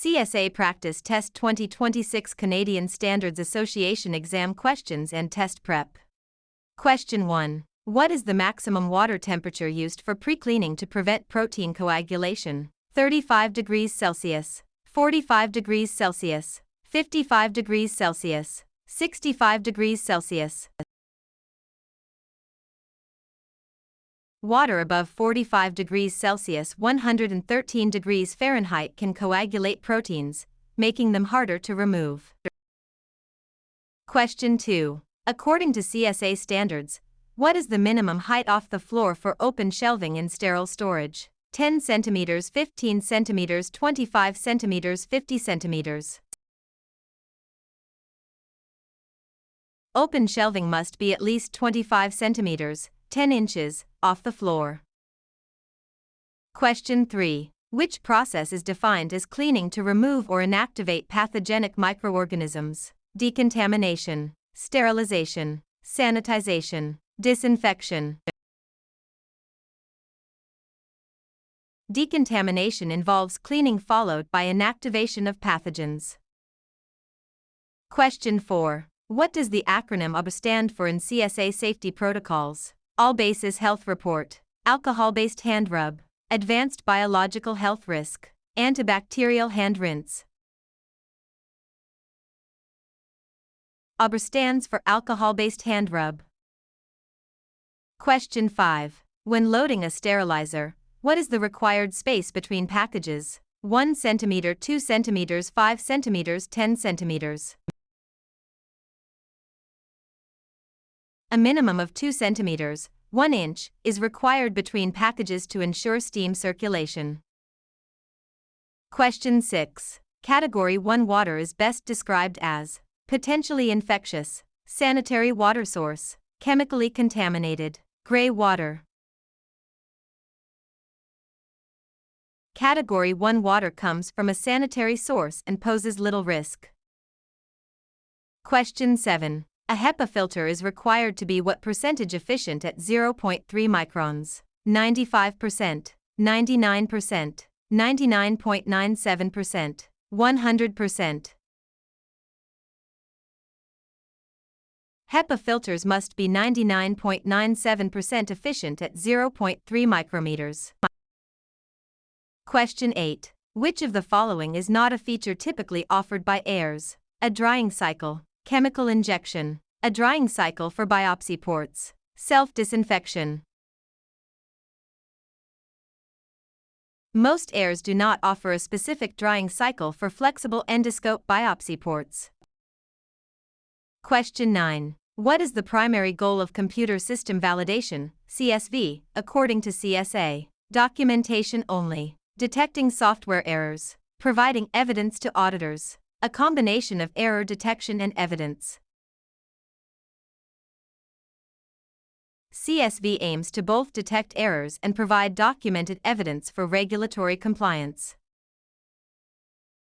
CSA Practice Test 2026 Canadian Standards Association Exam Questions and Test Prep. Question 1. What is the maximum water temperature used for pre-cleaning to prevent protein coagulation? 35 degrees Celsius, 45 degrees Celsius, 55 degrees Celsius, 65 degrees Celsius. Water above 45 degrees Celsius 113 degrees Fahrenheit can coagulate proteins, making them harder to remove. Question 2. According to CSA standards, what is the minimum height off the floor for open shelving in sterile storage? 10 centimeters, 15 centimeters, 25 centimeters, 50 centimeters. Open shelving must be at least 25 centimeters, 10 inches, off the floor. Question 3. Which process is defined as cleaning to remove or inactivate pathogenic microorganisms? Decontamination, sterilization, sanitization, disinfection. Decontamination involves cleaning followed by inactivation of pathogens. Question 4. What does the acronym OBA stand for in CSA safety protocols? All-Basis Health Report, Alcohol-Based Hand Rub, Advanced Biological Health Risk, Antibacterial Hand Rinse. OBA stands for Alcohol-Based Hand Rub. Question 5. When loading a sterilizer, what is the required space between packages? 1 centimeter, 2 centimeters, 5 centimeters, 10 centimeters. A minimum of 2 centimeters, 1 inch, is required between packages to ensure steam circulation. Question 6. Category 1 water is best described as potentially infectious, sanitary water source, chemically contaminated, gray water. Category 1 water comes from a sanitary source and poses little risk. Question 7. A HEPA filter is required to be what percentage efficient at 0.3 microns? 95%, 99%, 99.97%, 100%. HEPA filters must be 99.97% efficient at 0.3 micrometers. Question 8. Which of the following is not a feature typically offered by AIRS? A drying cycle, chemical injection, a drying cycle for biopsy ports, self-disinfection. Most AIRS do not offer a specific drying cycle for flexible endoscope biopsy ports. Question 9. What is the primary goal of computer system validation, CSV, according to CSA? Documentation only, detecting software errors, providing evidence to auditors, a combination of error detection and evidence. CSV aims to both detect errors and provide documented evidence for regulatory compliance.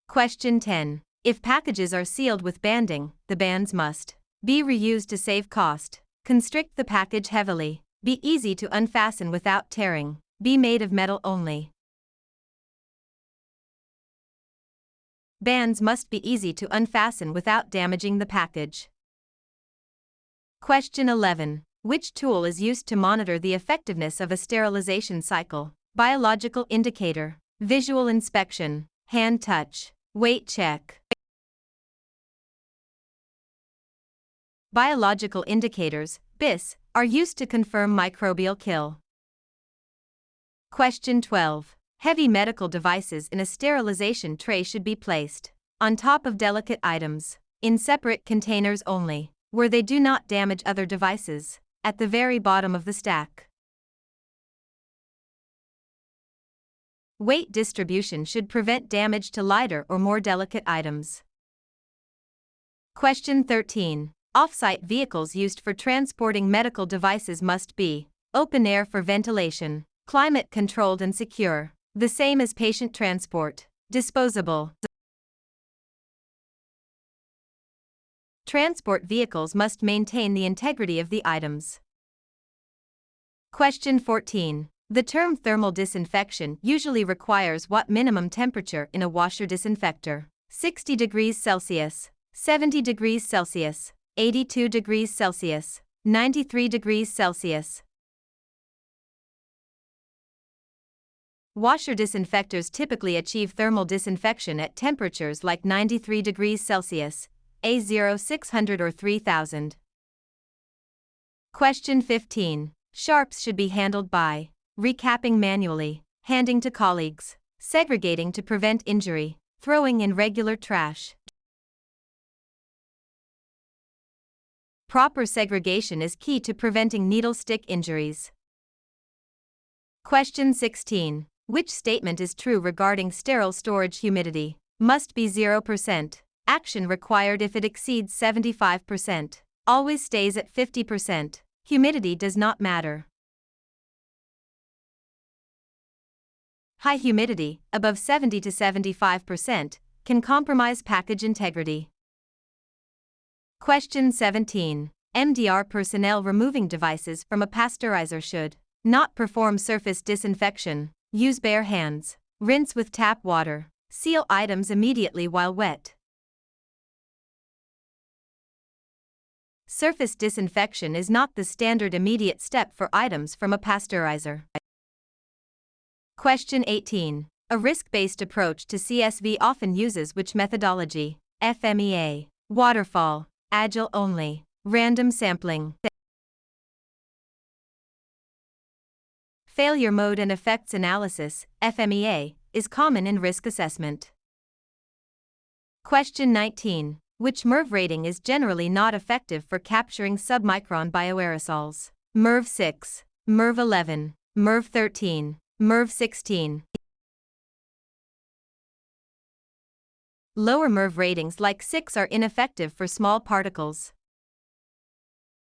Question 10. If packages are sealed with banding, the bands must be reused to save cost, constrict the package heavily, be easy to unfasten without tearing, be made of metal only. Bands must be easy to unfasten without damaging the package. Question 11. Which tool is used to monitor the effectiveness of a sterilization cycle? Biological indicator, visual inspection, hand touch, weight check. Biological indicators, BIS, are used to confirm microbial kill. Question 12. Heavy medical devices in a sterilization tray should be placed on top of delicate items, in separate containers only, where they do not damage other devices, at the very bottom of the stack. Weight distribution should prevent damage to lighter or more delicate items. Question 13. Off-site vehicles used for transporting medical devices must be open air for ventilation, climate-controlled and secure, the same as patient transport, disposable. Transport vehicles must maintain the integrity of the items. Question 14. The term thermal disinfection usually requires what minimum temperature in a washer disinfector? 60 degrees Celsius, 70 degrees Celsius, 82 degrees Celsius, 93 degrees Celsius. Washer disinfectors typically achieve thermal disinfection at temperatures like 93 degrees Celsius, A0 600 or 3000. Question 15. Sharps should be handled by recapping manually, handing to colleagues, segregating to prevent injury, throwing in regular trash. Proper segregation is key to preventing needle stick injuries. Question 16. Which statement is true regarding sterile storage humidity? Must be 0%. Action required if it exceeds 75%. Always stays at 50%. Humidity does not matter. High humidity, above 70 to 75%, can compromise package integrity. Question 17. MDR personnel removing devices from a pasteurizer should not perform surface disinfection, use bare hands, rinse with tap water, seal items immediately while wet. Surface disinfection is not the standard immediate step for items from a pasteurizer. Question 18. A risk-based approach to CSV often uses which methodology? FMEA, waterfall, agile only, random sampling. Failure mode and effects analysis, FMEA, is common in risk assessment. Question 19. Which MERV rating is generally not effective for capturing submicron bioaerosols? MERV 6, MERV 11, MERV 13, MERV 16. Lower MERV ratings like 6 are ineffective for small particles.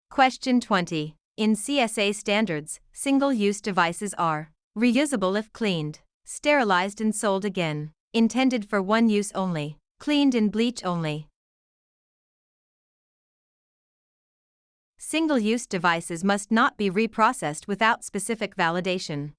Question 20. In CSA standards, single-use devices are reusable if cleaned, sterilized and sold again, intended for one use only, cleaned in bleach only. Single-use devices must not be reprocessed without specific validation.